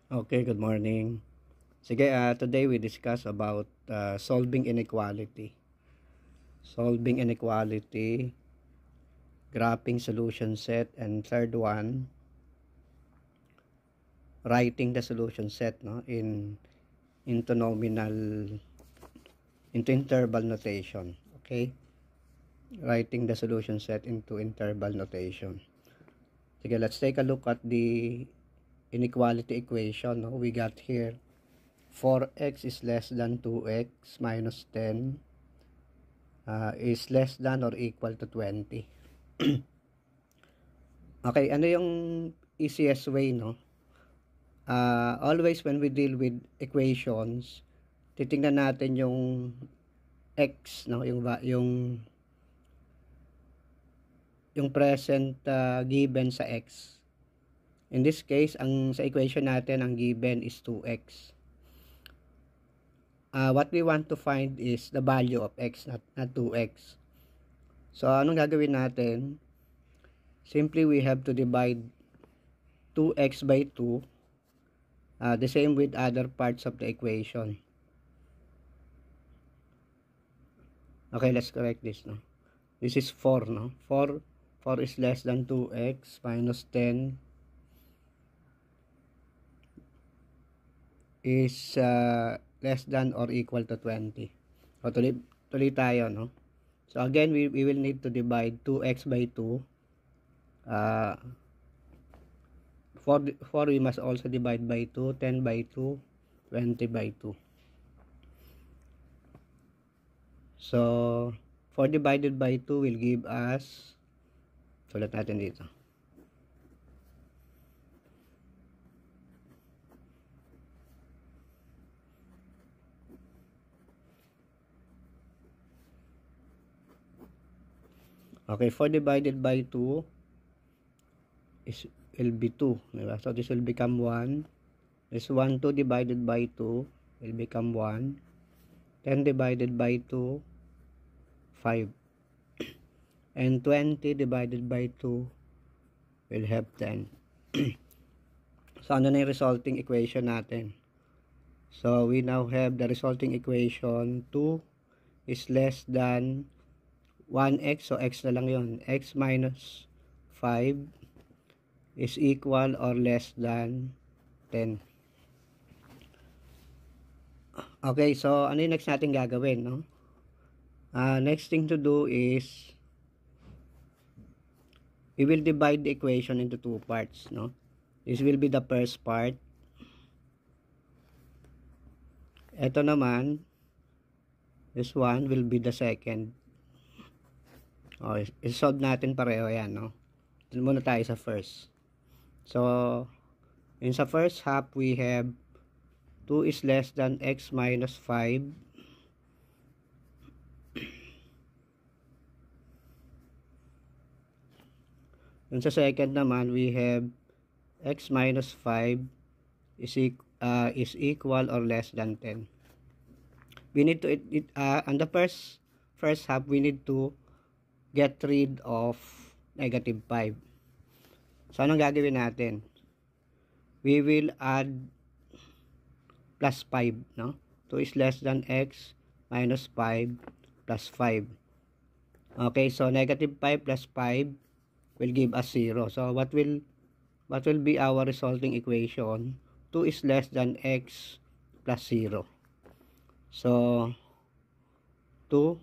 Okay, good morning. Sige, today we discuss about solving inequality. Solving inequality, graphing solution set, and third one, writing the solution set into interval notation. Okay? Writing the solution set into interval notation. Sige, let's take a look at the inequality equation. We got here 4x is less than 2x minus 10 is less than or equal to 20. Okay, ano yung easiest way, always when we deal with equations, titingnan natin yung x, yung present given sa x. In this case, sa equation natin, ang given is 2x. What we want to find is the value of x, not 2x. So, anong gagawin natin? Simply, we have to divide 2x by 2. The same with other parts of the equation. Okay, let's correct this. This is 4. 4 is less than 2x minus 10 is less than or equal to 20. So, tuloy tayo, So, again, we will need to divide 2x by 2. 4 we must also divide by 2, 10 by 2, 20 by 2. So, 4 divided by 2 will give us, sulat natin dito. Okay, 4 divided by 2 will be 2. Diba? So, this will become 1. This 2 divided by 2 will become 1. 10 divided by 2, 5. And 20 divided by 2 will have 10. So, ano na yung resulting equation natin? So, we now have the resulting equation 2 is less than 1x. So, x na lang yun. X minus 5 is equal or less than 10. Okay, so ano yung next natin gagawin, next thing to do is we will divide the equation into two parts, This will be the first part. Ito naman, this one will be the second. I-solve natin pareho yan, Doon muna tayo sa first. So, in sa first half, we have 2 is less than x minus 5. Dun sa second naman, we have x minus 5 is equal or less than 10. We need to, on the first half, we need to get rid of negative 5. So, anong gagawin natin? We will add plus 5, 2 is less than x minus 5 plus 5. Okay, so negative 5 plus 5 will give us 0. So, what will be our resulting equation? 2 is less than x plus 0. So, 2,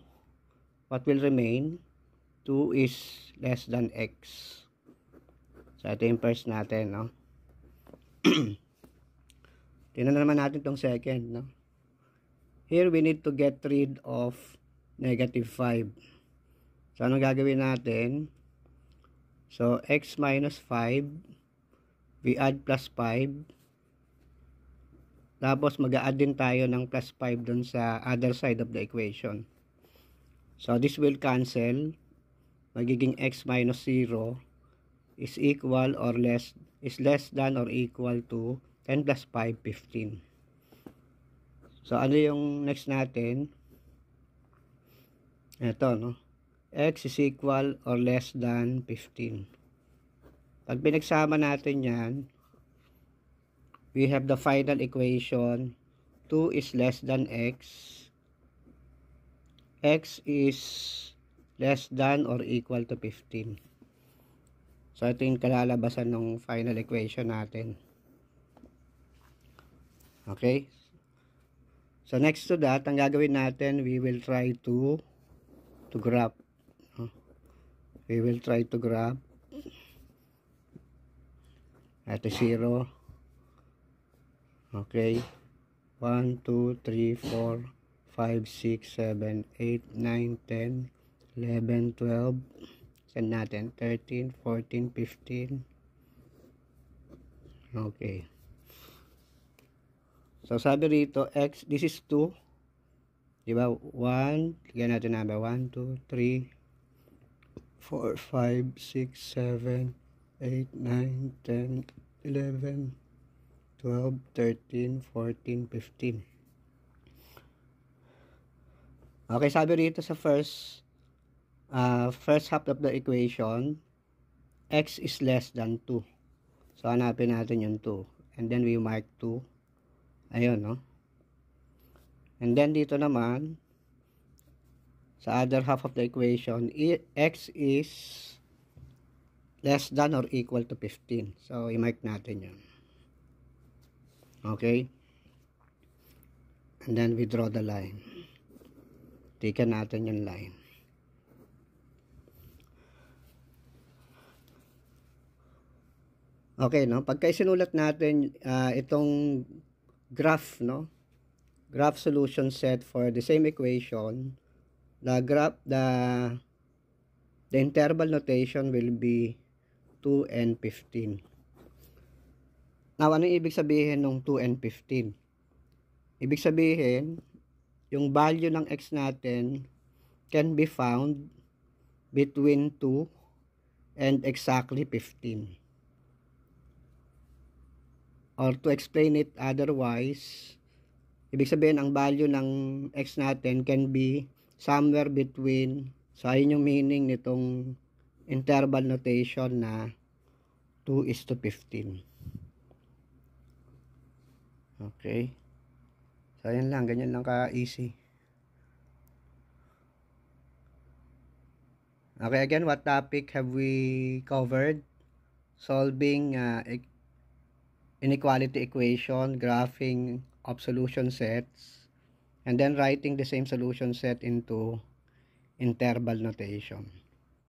what will remain? 2 is less than x. So, ito yung first natin, Tingnan naman natin itong second, Here, we need to get rid of negative 5. So, anong gagawin natin? So, x minus 5, we add plus 5. Tapos, mag-a-add din tayo ng plus 5 dun sa other side of the equation. So, this will cancel. Magiging x minus 0 is equal or less than or equal to 10 plus 5, 15. So, ano yung next natin? Ito, x is equal or less than 15. Pag pinagsama natin yan, we have the final equation. 2 is less than x. X is less than or equal to 15. So, ito yung kalalabasan ng final equation natin. Okay? So, next to that, ang gagawin natin, we will try to graph. We will try to graph. Ito 0. Okay. 1, 2, 3, 4, 5, 6, 7, 8, 9, 10, 11, 12. Send natin. 13, 14, 15. Okay. So, sabi rito, x, this is 2. Diba? 1. Lagyan natin number. 1, 2, 3, 4, 5, 6, 7, 8, 9, 10, 11, 12, 13, 14, 15. Okay, sabi rito sa first half of the equation, x is less than 2. So, hanapin natin yung 2. And then, we mark 2. Ayun, no? And then, dito naman, sa other half of the equation, x is less than or equal to 15. So, i-mark natin yun. Okay? And then, we draw the line. Tikan natin yung line. Okay, no? Pagka isinulat natin itong graph, no? Graph solution set for the same equation, the interval notation will be 2 and 15. Now, ano ibig sabihin ng 2 and 15? Ibig sabihin, yung value ng x natin can be found between 2 and exactly 15. Or to explain it otherwise, ibig sabihin ang value ng x natin can be somewhere between, so ayun yung meaning nitong interval notation na 2:15. Okay. So, ayan lang. Ganyan lang ka-easy. Okay, again, what topic have we covered? Solving inequality equation, graphing of solution sets, and then writing the same solution set into interval notation.